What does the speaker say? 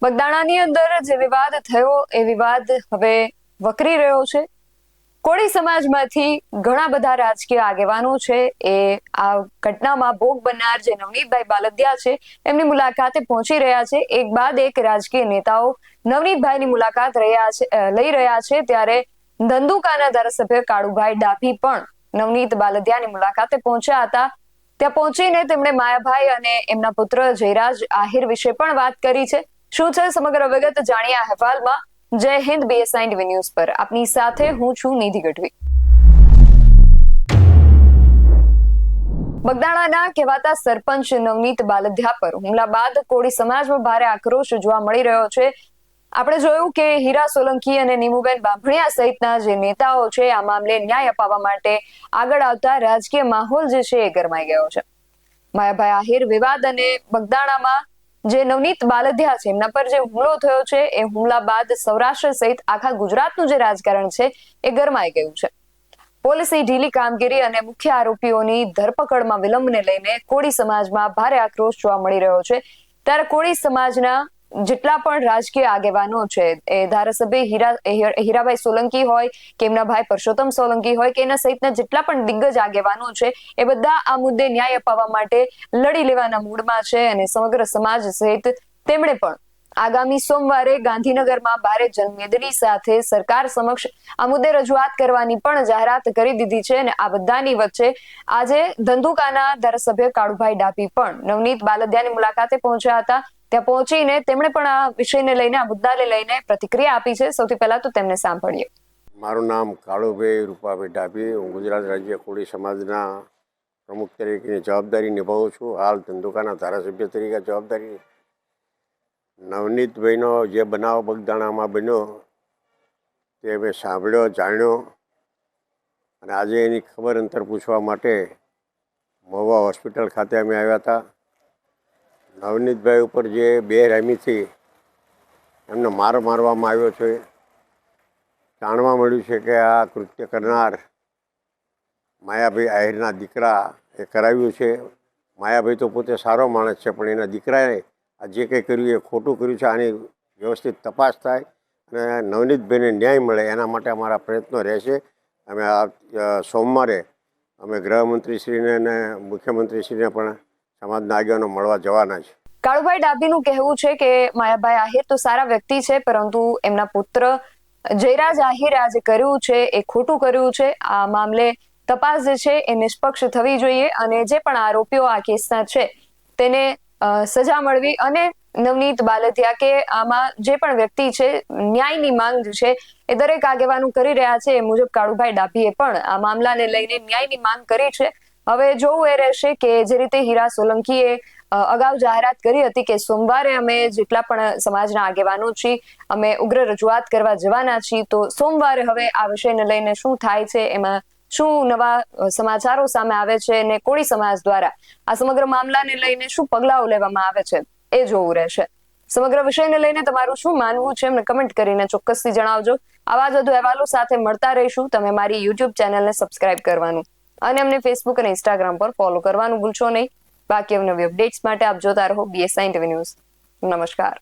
બગદાણાની અંદર જે વિવાદ થયો એ વિવાદ હવે વકરી રહ્યો છે. કોળી સમાજમાંથી ઘણા બધા રાજકીય આગેવાનો છે એ આ ઘટનામાં ભોગ બનનાર જે નવનીતભાઈ બાલદિયા છે એમની મુલાકાતે પહોંચી રહ્યા છે. એક બાદ એક રાજકીય નેતાઓ નવનીતભાઈની મુલાકાત લઈ રહ્યા છે. ત્યારે ધંધુકાના ધારાસભ્ય કાળુભાઈ ડાભી પણ નવનીત બાલદિયાની મુલાકાતે પહોંચ્યા હતા. ત્યાં પહોંચીને તેમણે માયાભાઈ અને એમના પુત્ર જયરાજ આહિર વિશે પણ વાત કરી છે. શું છે સમગ્ર વિગત જાણીએ આ અહેવાલમાં. જય હિન્દ, BSI TV ન્યૂઝ પર આપની સાથે હું છું નિધિ ગઢવી. બગદાણાના કહેવાતા સરપંચ નવનીત બાલદિયા પર હુમલા બાદ કોળી સમાજમાં ભારે આક્રોશ જોવા મળી રહ્યો છે. આપણે જોયું કે હીરા સોલંકી અને નીમુબેન બાંભણિયા સહિતના જે નેતાઓ છે આ મામલે ન્યાય અપાવવા માટે આગળ આવતા રાજકીય માહોલ જે છે એ ગરમાઈ ગયો છે. માયાભાઈ આહિર વિવાદ અને બગદાણામાં જે નવનીત બાલદિયા છે એમના પર જે હુમલો થયો છે એ હુમલા બાદ સૌરાષ્ટ્ર સહિત આખા ગુજરાતનું જે રાજકારણ છે એ ગરમાઈ ગયું છે. પોલીસની ઢીલી કામગીરી અને મુખ્ય આરોપીઓની ધરપકડમાં વિલંબને લઈને કોળી સમાજમાં ભારે આક્રોશ જોવા મળી રહ્યો છે. ત્યારે કોળી સમાજના જેટલા પણ રાજકીય આગેવાનો છે એ ધારાસભ્ય હીરાભાઈ સોલંકી હોય કે એમના ભાઈ પરસોત્તમ સોલંકી હોય કે એના સહિતના જેટલા પણ દિગ્ગજ આગેવાનો છે એ બધા આ મુદ્દે ન્યાય અપાવવા માટે લડી લેવાના મૂડમાં છે. અને સમગ્ર સમાજ સહિત તેમણે પણ આગામી સોમવારે ગાંધીનગરમાં ભારે જનમેદની સાથે સરકાર સમક્ષ આ મુદ્દે રજૂઆત કરવાની પણ જાહેરાત કરી દીધી છે. અને આ બધાની વચ્ચે આજે ધંધુકાના ધારાસભ્ય કાળુભાઈ ડાભી પણ નવનીત બાલદિયાની મુલાકાતે પહોંચ્યા હતા. ત્યાં પહોંચીને તેમણે પણ આ વિષયને લઈને, આ મુદ્દાને લઈને પ્રતિક્રિયા આપી છે. સૌથી પહેલા તો તેમને સાંભળીએ. મારું નામ કાળુભાઈ રૂપાભાઈ ડાભી. હું ગુજરાત રાજ્ય કોળી સમાજના પ્રમુખ તરીકેની જવાબદારી નિભાવું છું. હાલ ધંધુકાના ધારાસભ્ય તરીકે જવાબદારી. નવનીતભાઈનો જે બનાવ બગદાણામાં બન્યો તે મેં સાંભળ્યો, જાણ્યો અને આજે એની ખબર અંતર પૂછવા માટે મહુવા હોસ્પિટલ ખાતે અમે આવ્યા હતા. નવનીતભાઈ ઉપર જે બેરહેમીથી એમને મારવામાં આવ્યો છે, જાણવા મળ્યું છે કે આ કૃત્ય કરનાર માયાભાઈ આહિરના દીકરા એ કરાવ્યું છે. માયાભાઈ તો પોતે સારો માણસ છે, પણ એના દીકરાએ આ જે કંઈ કર્યું એ ખોટું કર્યું છે. આની વ્યવસ્થિત તપાસ થાય અને નવનીતભાઈને ન્યાય મળે એના માટે અમારા પ્રયત્નો રહેશે. અમે આ સોમવારે અમે ગૃહમંત્રીશ્રીને અને મુખ્યમંત્રીશ્રીને પણ સમાજના આગેવાનો મળવા જવાના છે. કાળુભાઈ ડાભીનું કહેવું છે કે માયાભાઈ આહિર તો સારા વ્યક્તિ છે, પરંતુ એમના પુત્ર જયરાજ આહિરે આ જે કર્યું છે એ ખોટું કર્યું છે. આ મામલે તપાસ જે છે એ નિષ્પક્ષ થવી જોઈએ અને જે પણ આરોપીઓ આ કેસના છે તેને સજા મળવી. અને નવનીત બાલદિયા કે આમાં જે પણ વ્યક્તિ છે ન્યાયની માંગ છે એ દરેક આગેવાનો કરી રહ્યા છે. એ મુજબ કાળુભાઈ ડાભીએ પણ આ મામલાને લઈને ન્યાયની માંગ કરી છે. હવે જોવું એ રહેશે કે જે રીતે હીરા સોલંકીએ અગાઉ જાહેરાત કરી હતી કે સોમવારે અમે જેટલા પણ સમાજના આગેવાનો છીએ અમે ઉગ્ર રજૂઆત કરવા જવાના છીએ, તો સોમવારે હવે આ વિષયને લઈને શું થાય છે, એમાં શું નવા સમાચારો સામે આવે છે અને કોળી સમાજ દ્વારા આ સમગ્ર મામલાને લઈને શું પગલાઓ લેવામાં આવે છે એ જોવું રહેશે. સમગ્ર વિષયને લઈને તમારું શું માનવું છે એમને કમેન્ટ કરીને ચોક્કસથી જણાવજો. આવા જ વધુ અહેવાલો સાથે મળતા રહીશું. તમે મારી YouTube ચેનલને સબસ્ક્રાઇબ કરવાનું અને અમને Facebook અને Instagram પર ફોલો કરવાનું ભૂલશો નહીં. બાકી નવી અપડેટ્સ માટે આપ જોતા રહો BSI TV ન્યૂઝ. નમસ્કાર.